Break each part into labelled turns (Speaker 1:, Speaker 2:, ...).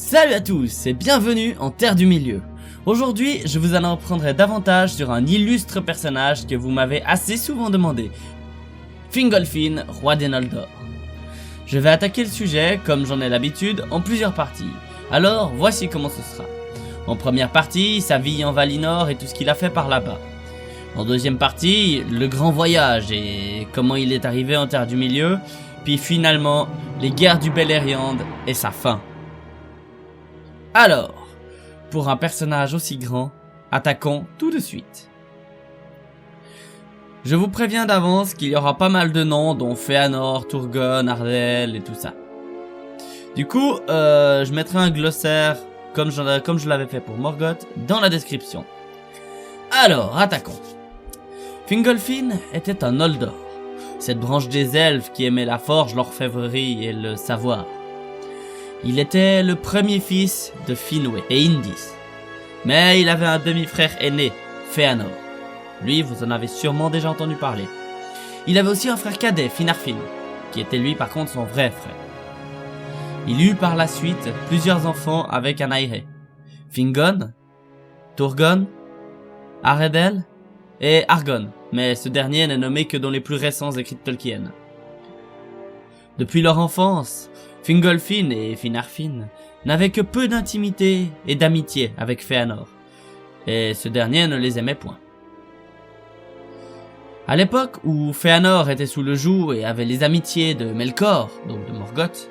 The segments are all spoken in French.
Speaker 1: Salut à tous et bienvenue en Terre du Milieu. Aujourd'hui, je vous en apprendrai davantage sur un illustre personnage que vous m'avez assez souvent demandé. Fingolfin, roi des Noldor. Je vais attaquer le sujet, comme j'en ai l'habitude, en plusieurs parties. Alors, voici comment ce sera. En première partie, sa vie en Valinor et tout ce qu'il a fait par là-bas. En deuxième partie, le grand voyage et comment il est arrivé en Terre du Milieu. Puis finalement, les guerres du Beleriand et sa fin. Alors, pour un personnage aussi grand, attaquons tout de suite. Je vous préviens d'avance qu'il y aura pas mal de noms dont Fëanor, Turgon, Arthel et tout ça. Du coup, je mettrai un glossaire comme je l'avais fait pour Morgoth dans la description. Alors, attaquons. Fingolfin était un Noldor, cette branche des elfes qui aimait la forge, l'orfèvrerie et le savoir. Il était le premier fils de Finwë et Indis, mais il avait un demi-frère aîné, Fëanor. Lui, vous en avez sûrement déjà entendu parler. Il avait aussi un frère cadet, Finarfin, qui était lui par contre son vrai frère. Il eut par la suite plusieurs enfants avec Anaïre, Fingon, Turgon, Aredel et Argon, mais ce dernier n'est nommé que dans les plus récents écrits de Tolkien. Depuis leur enfance, Fingolfin et Finarfin n'avaient que peu d'intimité et d'amitié avec Fëanor, et ce dernier ne les aimait point. À l'époque où Fëanor était sous le joug et avait les amitiés de Melkor, donc de Morgoth,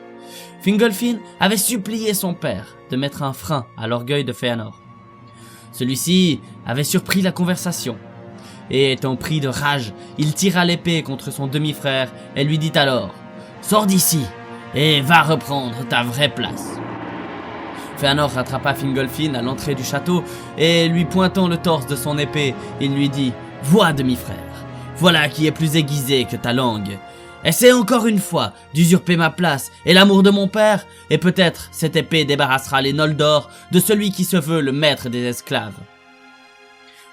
Speaker 1: Fingolfin avait supplié son père de mettre un frein à l'orgueil de Fëanor. Celui-ci avait surpris la conversation, et étant pris de rage, il tira l'épée contre son demi-frère et lui dit alors « Sors d'ici et va reprendre ta vraie place !» Fëanor rattrapa Fingolfin à l'entrée du château et lui pointant le torse de son épée, il lui dit « Vois demi-frère, voilà qui est plus aiguisé que ta langue. Essaie encore une fois d'usurper ma place et l'amour de mon père, et peut-être cette épée débarrassera les Noldor de celui qui se veut le maître des esclaves. »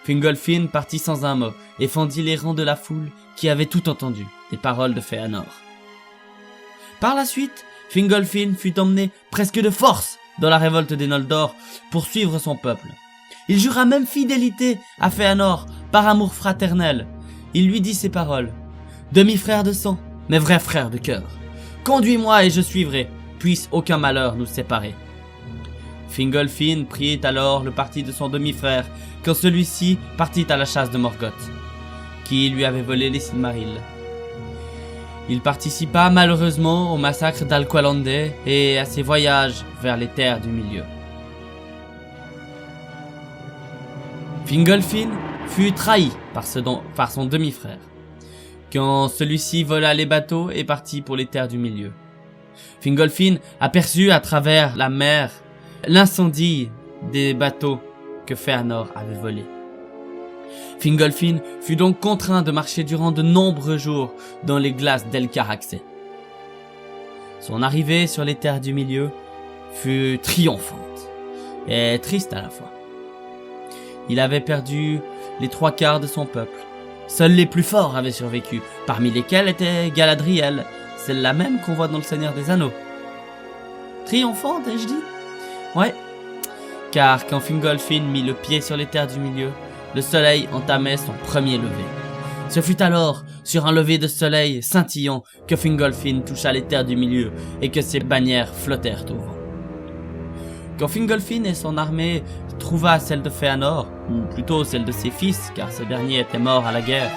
Speaker 1: Fingolfin partit sans un mot et fendit les rangs de la foule qui avait tout entendu des paroles de Fëanor. Par la suite, Fingolfin fut emmené presque de force dans la révolte des Noldor pour suivre son peuple. Il jura même fidélité à Fëanor par amour fraternel. Il lui dit ces paroles : « Demi-frère de sang, mais vrai frère de cœur, conduis-moi et je suivrai, puisse aucun malheur nous séparer. » Fingolfin prit alors le parti de son demi-frère quand celui-ci partit à la chasse de Morgoth, qui lui avait volé les Silmarils. Il participa malheureusement au massacre d'Alqualande et à ses voyages vers les terres du milieu. Fingolfin fut trahi par son demi-frère, quand celui-ci vola les bateaux et partit pour les terres du milieu. Fingolfin aperçut à travers la mer l'incendie des bateaux que Fëanor avait volés. Fingolfin fut donc contraint de marcher durant de nombreux jours dans les glaces d'El-Caraxë. Son arrivée sur les terres du milieu fut triomphante et triste à la fois. Il avait perdu les 3/4 de son peuple. Seuls les plus forts avaient survécu, parmi lesquels était Galadriel, celle-là même qu'on voit dans le Seigneur des Anneaux. Triomphante, ai-je dit ? Ouais, car quand Fingolfin mit le pied sur les terres du milieu, le soleil entamait son premier lever. Ce fut alors, sur un lever de soleil scintillant, que Fingolfin toucha les terres du milieu et que ses bannières flottèrent au vent. Quand Fingolfin et son armée trouva celle de Fëanor, ou plutôt celle de ses fils, car ce dernier était mort à la guerre,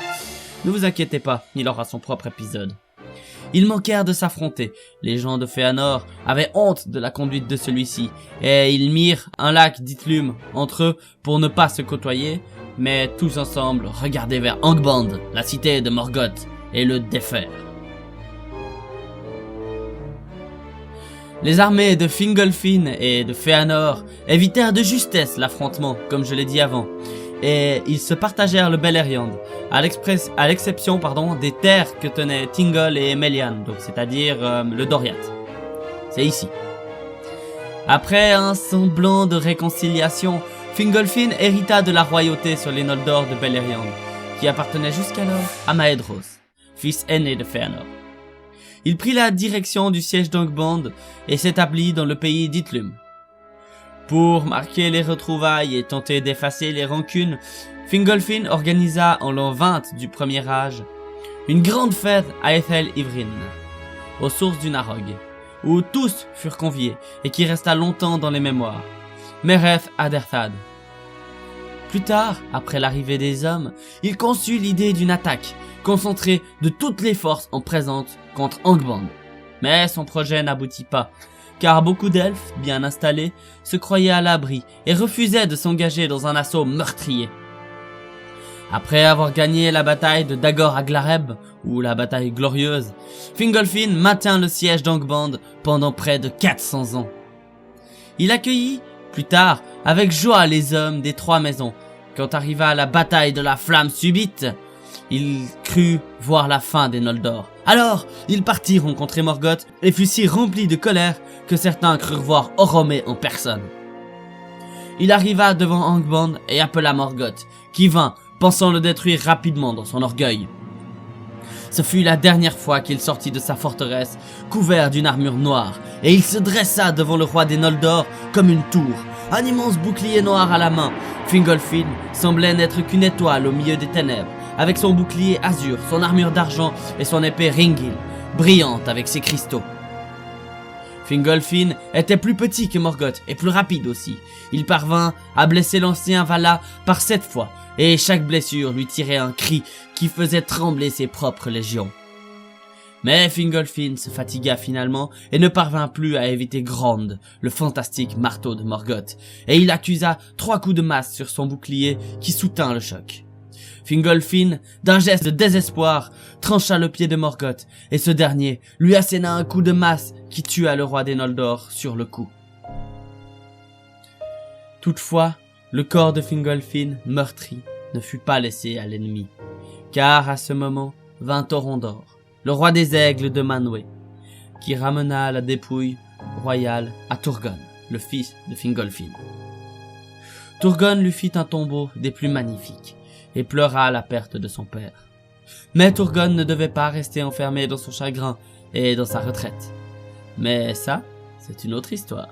Speaker 1: ne vous inquiétez pas, il aura son propre épisode. Ils manquèrent de s'affronter. Les gens de Fëanor avaient honte de la conduite de celui-ci, et ils mirent un lac d'Ithlum entre eux pour ne pas se côtoyer, mais tous ensemble regardaient vers Angband, la cité de Morgoth, et le défaire. Les armées de Fingolfin et de Fëanor évitèrent de justesse l'affrontement, comme je l'ai dit avant, et ils se partagèrent le Beleriand, à l'exception des terres que tenaient Thingol et Melian, donc c'est-à-dire le Doriath. C'est ici. Après un semblant de réconciliation, Fingolfin hérita de la royauté sur les Noldor de Beleriand, qui appartenait jusqu'alors à Maedhros, fils aîné de Fëanor. Il prit la direction du siège d'Angband et s'établit dans le pays d'Ithlum. Pour marquer les retrouvailles et tenter d'effacer les rancunes, Fingolfin organisa en l'an 20 du premier âge une grande fête à Ethel Ivrin, aux sources du Narog, où tous furent conviés et qui resta longtemps dans les mémoires. Mereth Aderthad. Plus tard, après l'arrivée des hommes, il conçut l'idée d'une attaque concentrée de toutes les forces en présence contre Angband. Mais son projet n'aboutit pas, car beaucoup d'elfes, bien installés, se croyaient à l'abri et refusaient de s'engager dans un assaut meurtrier. Après avoir gagné la bataille de Dagor Aglareb, ou la bataille glorieuse, Fingolfin maintint le siège d'Angband pendant près de 400 ans. Il accueillit, plus tard, avec joie les hommes des trois maisons. Quand arriva la bataille de la flamme subite, il crut voir la fin des Noldor. Alors, il partit rencontrer Morgoth et fut si rempli de colère que certains crurent voir Oromé en personne. Il arriva devant Angband et appela Morgoth, qui vint, pensant le détruire rapidement dans son orgueil. Ce fut la dernière fois qu'il sortit de sa forteresse, couvert d'une armure noire, et il se dressa devant le roi des Noldor comme une tour, un immense bouclier noir à la main. Fingolfin semblait n'être qu'une étoile au milieu des ténèbres, avec son bouclier azur, son armure d'argent et son épée Ringil, brillante avec ses cristaux. Fingolfin était plus petit que Morgoth et plus rapide aussi. Il parvint à blesser l'ancien Vala par 7 fois, et chaque blessure lui tirait un cri qui faisait trembler ses propres légions. Mais Fingolfin se fatigua finalement et ne parvint plus à éviter Grond, le fantastique marteau de Morgoth, et il accusa 3 coups de masse sur son bouclier qui soutint le choc. Fingolfin, d'un geste de désespoir, trancha le pied de Morgoth, et ce dernier lui asséna un coup de masse qui tua le roi des Noldor sur le coup. Toutefois, le corps de Fingolfin, meurtri, ne fut pas laissé à l'ennemi, car à ce moment vint Torondor, le roi des aigles de Manwë, qui ramena la dépouille royale à Turgon, le fils de Fingolfin. Turgon lui fit un tombeau des plus magnifiques, et pleura la perte de son père. Mais Turgon ne devait pas rester enfermé dans son chagrin et dans sa retraite. Mais ça, c'est une autre histoire.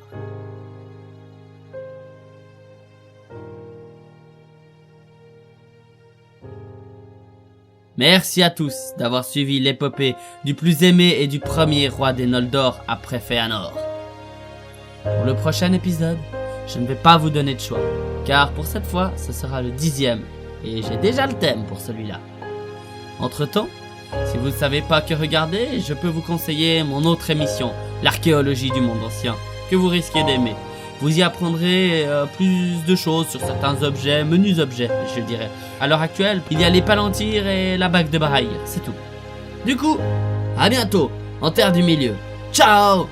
Speaker 1: Merci à tous d'avoir suivi l'épopée du plus aimé et du premier roi des Noldor après Fëanor. Pour le prochain épisode, je ne vais pas vous donner de choix, car pour cette fois, ce sera le 10e, et j'ai déjà le thème pour celui-là. Entre-temps, si vous ne savez pas que regarder, je peux vous conseiller mon autre émission, l'archéologie du monde ancien, que vous risquez d'aimer. Vous y apprendrez plus de choses sur certains objets, menus objets, je dirais. À l'heure actuelle, il y a les Palantir et la bague de Barahir, c'est tout. Du coup, à bientôt, en Terre du Milieu. Ciao!